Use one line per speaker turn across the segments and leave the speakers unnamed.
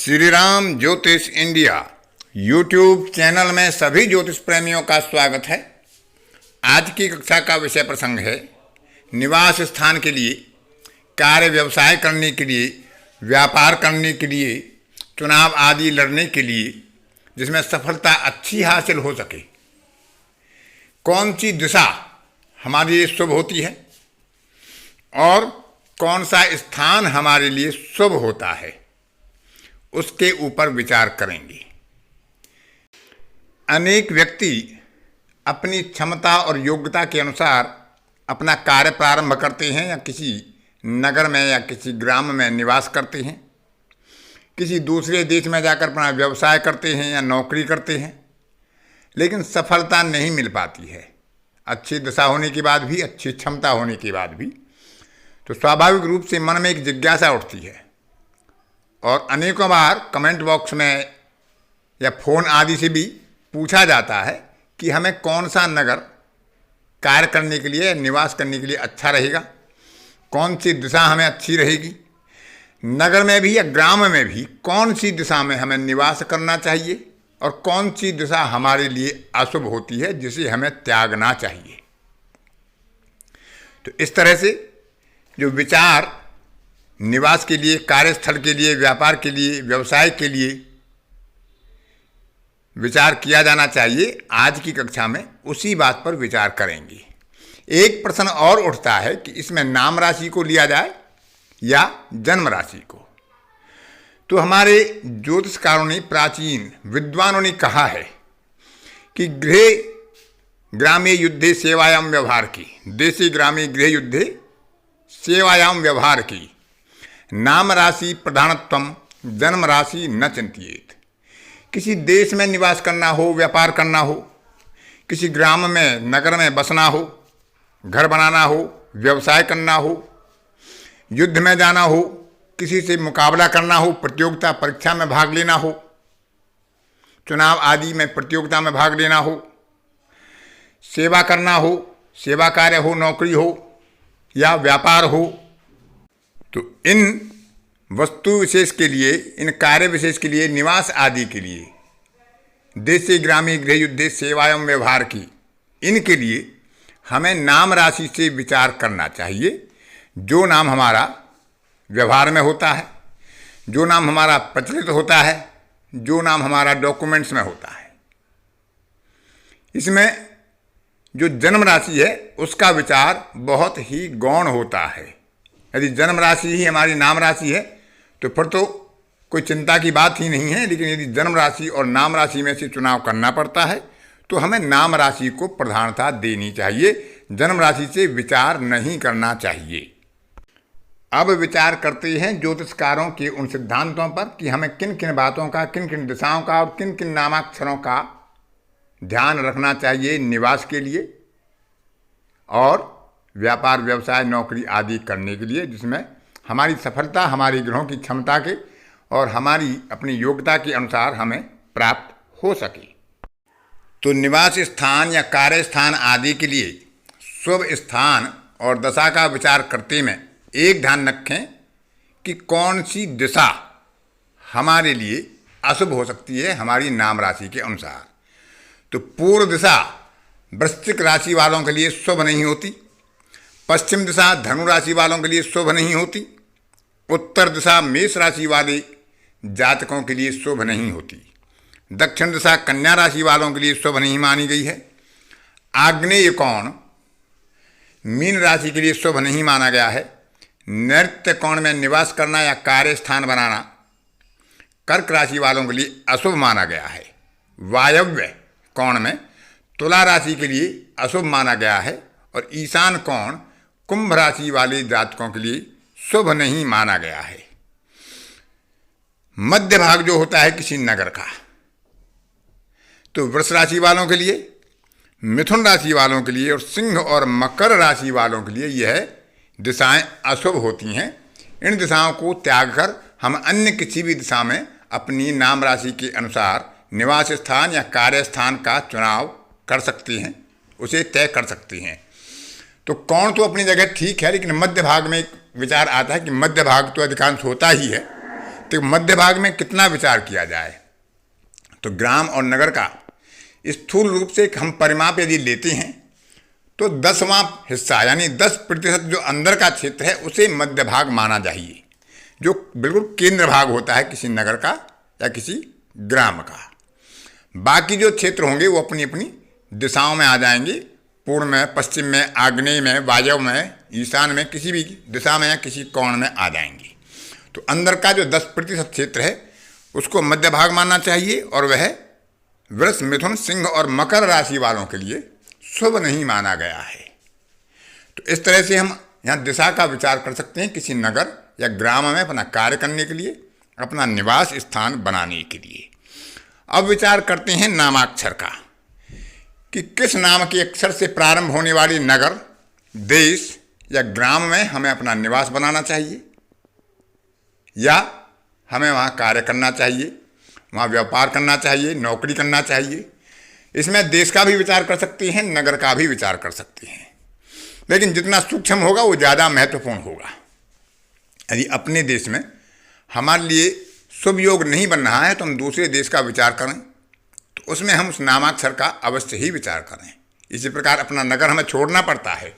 श्री राम ज्योतिष India YouTube channel में सभी ज्योतिष प्रेमियों का स्वागत है। आज की कक्षा का विषय प्रसंग है निवास स्थान के लिए, कार्य व्यवसाय करने के लिए, व्यापार करने के लिए, चुनाव आदि लड़ने के लिए, जिसमें सफलता अच्छी हासिल हो सके, कौन सी दिशा हमारे लिए शुभ होती है और कौन सा स्थान हमारे लिए शुभ होता है, उसके ऊपर विचार करेंगे। अनेक व्यक्ति अपनी क्षमता और योग्यता के अनुसार अपना कार्य प्रारंभ करते हैं या किसी नगर में या किसी ग्राम में निवास करते हैं, किसी दूसरे देश में जाकर अपना व्यवसाय करते हैं या नौकरी करते हैं, लेकिन सफलता नहीं मिल पाती है। अच्छी दशा होने के बाद भी, अच्छी क्षमता होने के बाद भी, तो स्वाभाविक रूप से मन में एक जिज्ञासा उठती है और अनेकों बार कमेंट बॉक्स में या फ़ोन आदि से भी पूछा जाता है कि हमें कौन सा नगर कार्य करने के लिए, निवास करने के लिए अच्छा रहेगा, कौन सी दिशा हमें अच्छी रहेगी, नगर में भी या ग्राम में भी कौन सी दिशा में हमें निवास करना चाहिए और कौन सी दिशा हमारे लिए अशुभ होती है जिसे हमें त्यागना चाहिए। तो इस तरह से जो विचार निवास के लिए, कार्यस्थल के लिए, व्यापार के लिए, व्यवसाय के लिए विचार किया जाना चाहिए, आज की कक्षा में उसी बात पर विचार करेंगे। एक प्रश्न और उठता है कि इसमें नाम राशि को लिया जाए या जन्म राशि को। तो हमारे ज्योतिषकारों ने, प्राचीन विद्वानों ने कहा है कि गृह ग्रामे युद्धे सेवायाम व्यवहार की, देशी ग्रामे गृह युद्धे सेवायाम व्यवहार की, नाम राशि प्रधानत्वम जन्म राशि न चिंतियेत। किसी देश में निवास करना हो, व्यापार करना हो, किसी ग्राम में, नगर में बसना हो, घर बनाना हो, व्यवसाय करना हो, युद्ध में जाना हो, किसी से मुकाबला करना हो, प्रतियोगिता परीक्षा में भाग लेना हो, चुनाव आदि में प्रतियोगिता में भाग लेना हो, सेवा करना हो, सेवा कार्य हो, नौकरी हो या व्यापार हो, तो इन वस्तु विशेष के लिए, इन कार्य विशेष के लिए, निवास आदि के लिए, देशी ग्रामीण गृह युद्धे सेवाएं व्यवहार की, इनके लिए हमें नाम राशि से विचार करना चाहिए। जो नाम हमारा व्यवहार में होता है, जो नाम हमारा प्रचलित होता है, जो नाम हमारा डॉक्यूमेंट्स में होता है, इसमें जो जन्म राशि है उसका विचार बहुत ही गौण होता है। यदि जन्म राशि ही हमारी नाम राशि है तो फिर तो कोई चिंता की बात ही नहीं है, लेकिन यदि जन्म राशि और नाम राशि में से चुनाव करना पड़ता है तो हमें नाम राशि को प्रधानता देनी चाहिए, जन्म राशि से विचार नहीं करना चाहिए। अब विचार करते हैं ज्योतिषकारों के उन सिद्धांतों पर कि हमें किन किन बातों का, किन किन दिशाओं का और किन किन नामाक्षरों का ध्यान रखना चाहिए निवास के लिए और व्यापार, व्यवसाय, नौकरी आदि करने के लिए, जिसमें हमारी सफलता हमारी ग्रहों की क्षमता के और हमारी अपनी योग्यता के अनुसार हमें प्राप्त हो सके। तो निवास स्थान या कार्य स्थान आदि के लिए शुभ स्थान और दशा का विचार करते में एक ध्यान रखें कि कौन सी दिशा हमारे लिए अशुभ हो सकती है हमारी नाम राशि के अनुसार। तो पूर्व दिशा वृश्चिक राशि वालों के लिए शुभ नहीं होती, पश्चिम दिशा धनु राशि वालों के लिए शुभ नहीं होती, उत्तर दिशा मेष राशि वाले जातकों के लिए शुभ नहीं होती, दक्षिण दिशा कन्या राशि वालों के लिए शुभ नहीं मानी गई है, आग्नेय कोण मीन राशि के लिए शुभ नहीं माना गया है, नैऋत्य कोण में निवास करना या कार्य स्थान बनाना कर्क राशि वालों के लिए अशुभ माना गया है, वायव्य कोण में तुला राशि के लिए अशुभ माना गया है और ईशान कोण कुंभ राशि वाले जातकों के लिए शुभ नहीं माना गया है। मध्य भाग जो होता है किसी नगर का, तो वृष राशि वालों के लिए, मिथुन राशि वालों के लिए और सिंह और मकर राशि वालों के लिए यह दिशाएं अशुभ होती हैं। इन दिशाओं को त्याग कर हम अन्य किसी भी दिशा में अपनी नाम राशि के अनुसार निवास स्थान या कार्य स्थान का चुनाव कर सकते हैं, उसे तय कर सकते हैं। तो कोण तो अपनी जगह ठीक है, लेकिन मध्य भाग में एक विचार आता है कि मध्य भाग तो अधिकांश होता ही है, तो मध्य भाग में कितना विचार किया जाए। तो ग्राम और नगर का स्थूल रूप से हम परिमाप यदि लेते हैं तो 10वां हिस्सा यानी 10% जो अंदर का क्षेत्र है उसे मध्य भाग माना चाहिए, जो बिल्कुल केंद्र भाग होता है किसी नगर का या किसी ग्राम का। बाकी जो क्षेत्र होंगे वो अपनी अपनी दिशाओं में आ जाएंगे, पूर्व में, पश्चिम में, आग्नेय में, वायव्य में, ईशान में, किसी भी दिशा में या किसी कोण में आ जाएंगे। तो अंदर का जो 10% क्षेत्र है उसको मध्य भाग मानना चाहिए, और वह वृष, मिथुन, सिंह और मकर राशि वालों के लिए शुभ नहीं माना गया है। तो इस तरह से हम यहाँ दिशा का विचार कर सकते हैं किसी नगर या ग्राम में अपना कार्य करने के लिए, अपना निवास स्थान बनाने के लिए। अब विचार करते हैं नामाक्षर का, कि किस नाम के अक्षर से प्रारंभ होने वाली नगर, देश या ग्राम में हमें अपना निवास बनाना चाहिए या हमें वहाँ कार्य करना चाहिए, वहाँ व्यापार करना चाहिए, नौकरी करना चाहिए। इसमें देश का भी विचार कर सकते हैं, नगर का भी विचार कर सकते हैं, लेकिन जितना सूक्ष्म होगा वो ज़्यादा महत्वपूर्ण होगा। यदि अपने देश में हमारे लिए शुभ योग नहीं बन रहा है तो हम दूसरे देश का विचार करें, तो उसमें हम उस नामाक्षर का अवश्य ही विचार करें। इसी प्रकार अपना नगर हमें छोड़ना पड़ता है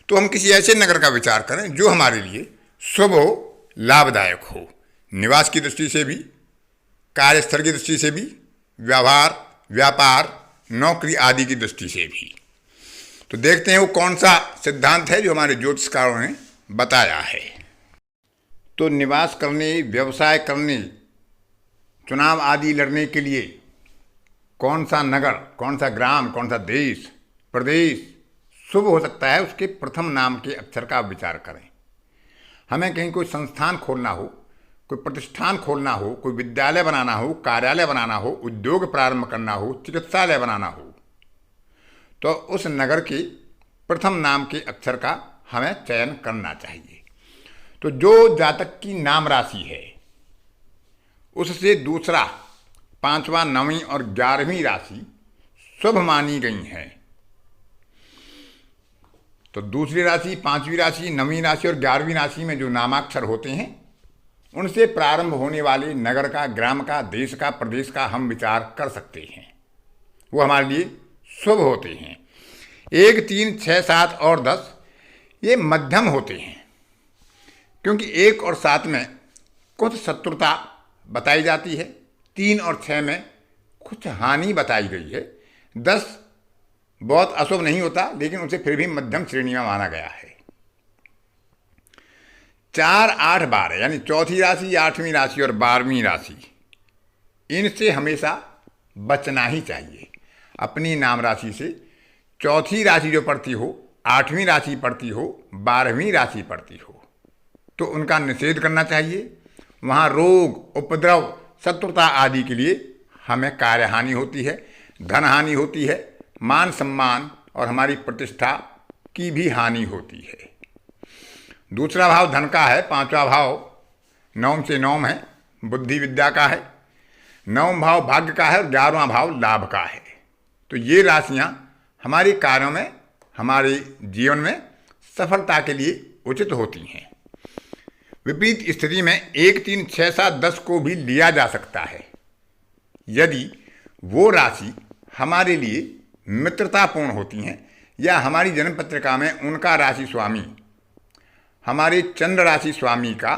तो हम किसी ऐसे नगर का विचार करें जो हमारे लिए शुभ हो, लाभदायक हो, निवास की दृष्टि से भी, कार्यस्थल की दृष्टि से भी, व्यवहार, व्यापार, नौकरी आदि की दृष्टि से भी। तो देखते हैं वो कौन सा सिद्धांत है जो हमारे ज्योतिषकारों ने बताया है। तो निवास करने, व्यवसाय करने, चुनाव आदि लड़ने के लिए कौन सा नगर, कौन सा ग्राम, कौन सा देश, प्रदेश शुभ हो सकता है, उसके प्रथम नाम के अक्षर का विचार करें। हमें कहीं कोई संस्थान खोलना हो, कोई प्रतिष्ठान खोलना हो, कोई विद्यालय बनाना हो, कार्यालय बनाना हो, उद्योग प्रारंभ करना हो, चिकित्सालय बनाना हो, तो उस नगर के प्रथम नाम के अक्षर का हमें चयन करना चाहिए। तो जो जातक की नाम राशि है उससे दूसरा, 5वां, 9वीं और 11वीं राशि शुभ मानी गई है। तो दूसरी राशि, 5वीं राशि, 9वीं राशि और 11वीं राशि में जो नामाक्षर होते हैं उनसे प्रारंभ होने वाले नगर का, ग्राम का, देश का, प्रदेश का हम विचार कर सकते हैं, वो हमारे लिए शुभ होते हैं। 1, 3, 6, 7 और 10 ये मध्यम होते हैं, क्योंकि 1 और 7 में कुछ शत्रुता बताई जाती है, 3 और 6 में कुछ हानि बताई गई है, 10 बहुत अशुभ नहीं होता लेकिन उसे फिर भी मध्यम श्रेणी में माना गया है। 4, 8, 12 यानी चौथी राशि, 8वीं राशि और 12वीं राशि, इनसे हमेशा बचना ही चाहिए। अपनी नाम राशि से चौथी राशि जो पड़ती हो, 8वीं राशि पड़ती हो, 12वीं राशि पड़ती हो, तो उनका निषेध करना चाहिए। वहाँ रोग, उपद्रव, शत्रुता आदि के लिए हमें कार्यहानि होती है, धन हानि होती है, मान सम्मान और हमारी प्रतिष्ठा की भी हानि होती है। दूसरा भाव धन का है, 5वां भाव 9 से 9 है, बुद्धि विद्या का है, 9वां भाव भाग्य का है और 11वां भाव लाभ का है। तो ये राशियाँ हमारे कार्यों में, हमारे जीवन में सफलता के लिए उचित होती हैं। विपरीत स्थिति में 1, 3, 6, 7, 10 को भी लिया जा सकता है यदि वो राशि हमारे लिए मित्रतापूर्ण होती हैं या हमारी जन्म पत्रिका में उनका राशि स्वामी हमारे चंद्र राशि स्वामी का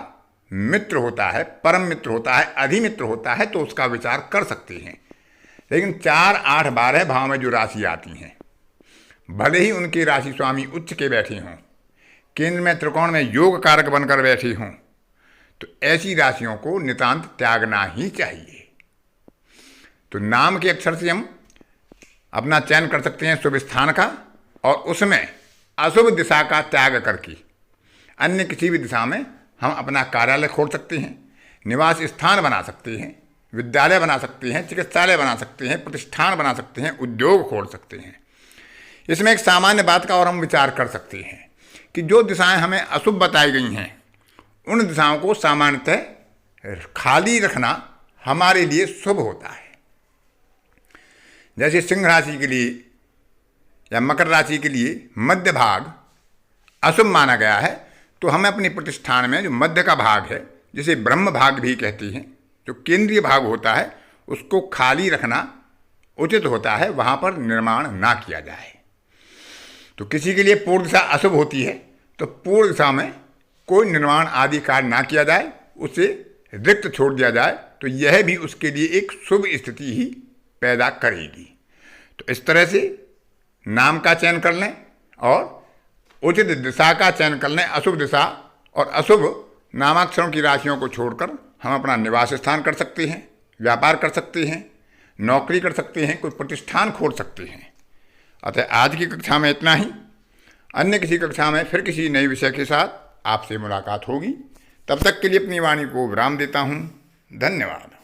मित्र होता है, परम मित्र होता है, अधिमित्र होता है, तो उसका विचार कर सकते हैं। लेकिन 4, 8, 12 भाव में जो राशि आती हैं, भले ही उनके राशि स्वामी उच्च के बैठे हों, केंद्र में त्रिकोण में योग कारक बनकर बैठे हों, तो ऐसी राशियों को नितांत त्यागना ही चाहिए। तो नाम के अक्षर से हम अपना चयन कर सकते हैं शुभ स्थान का, और उसमें अशुभ दिशा का त्याग करके अन्य किसी भी दिशा में हम अपना कार्यालय खोल सकते हैं, निवास स्थान बना सकते हैं, विद्यालय बना सकते हैं, चिकित्सालय बना सकते हैं, प्रतिष्ठान बना सकते हैं, उद्योग खोल सकते हैं। इसमें एक सामान्य बात का और हम विचार कर सकते हैं कि जो दिशाएं हमें अशुभ बताई गई हैं उन दिशाओं को सामान्यतः खाली रखना हमारे लिए शुभ होता है। जैसे सिंह राशि के लिए या मकर राशि के लिए मध्य भाग अशुभ माना गया है, तो हमें अपने प्रतिष्ठान में जो मध्य का भाग है जिसे ब्रह्म भाग भी कहते हैं, जो केंद्रीय भाग होता है उसको खाली रखना उचित होता है, वहाँ पर निर्माण ना किया जाए। तो किसी के लिए पूर्व दिशा अशुभ होती है तो पूर्व दिशा में कोई निर्माण आदि कार्य ना किया जाए, उसे रिक्त छोड़ दिया जाए, तो यह भी उसके लिए एक शुभ स्थिति ही पैदा करेगी। तो इस तरह से नाम का चयन कर लें और उचित दिशा का चयन कर लें। अशुभ दिशा और अशुभ नामाक्षरों की राशियों को छोड़कर हम अपना निवास स्थान कर सकते हैं, व्यापार कर सकते हैं, नौकरी कर सकते हैं, कोई प्रतिष्ठान खोल सकते हैं। अतः आज की कक्षा में इतना ही। अन्य किसी कक्षा में फिर किसी नए विषय के साथ आपसे मुलाकात होगी। तब तक के लिए अपनी वाणी को विराम देता हूँ। धन्यवाद।